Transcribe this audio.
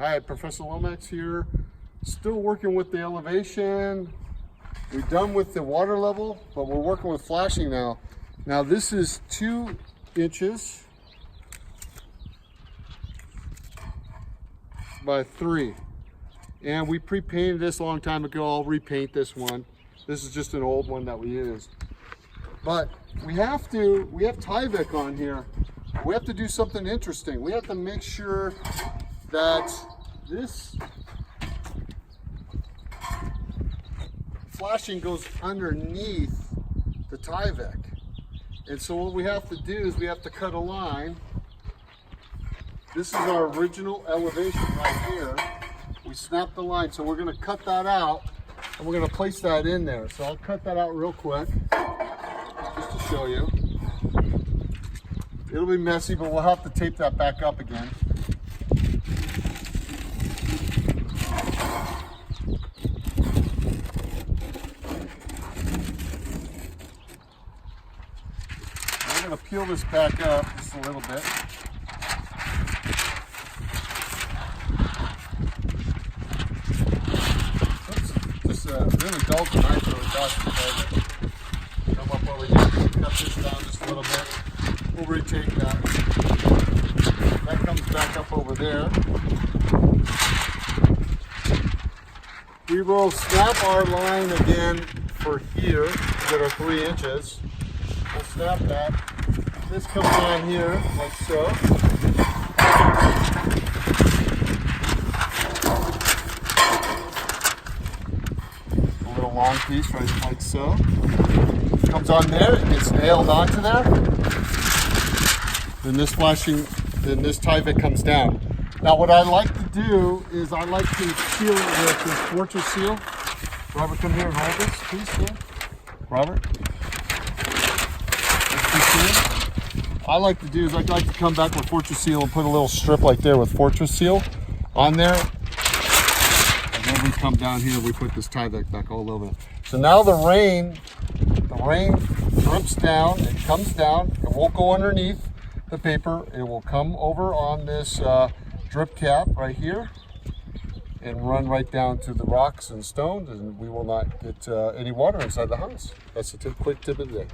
Hi, Professor Lomax here. Still working with the elevation. We're done with the water level, but we're working with flashing now. Now this is 2 inches by 3. And we pre-painted this a long time ago. I'll repaint this one. This is just an old one that we used. But we have Tyvek on here. We have to do something interesting. We have to make sure that this flashing goes underneath the Tyvek. And so what we have to do is we have to cut a line. This is our original elevation right here. We snap the line, so we're going to cut that out and we're going to place that in there. So I'll cut that out real quick just to show you. It'll be messy, but we'll have to tape that back up again. I'm going to peel this back up just a little bit. Oops, just really dull tonight, so it does. Come up over here, cut this down just a little bit. We'll retake that. That comes back up over there. We will snap our line again for here to get our 3 inches. We'll snap that. This comes on here like so. A little long piece right like so. Comes on there, it gets nailed onto there. Then this Tyvek comes down. Now what I like to do is I like to seal it with this Fortress seal. Robert, come here and hold this, please. Here. Robert. I like to do is I like to come back with Fortress seal and put a little strip like there with Fortress seal on there. And then we come down here, we put this Tyvek back all over. So now the rain drips down, it comes down, it won't go underneath the paper, it will come over on this drip cap right here and run right down to the rocks and stones, and we will not get any water inside the house. That's a quick tip of the day.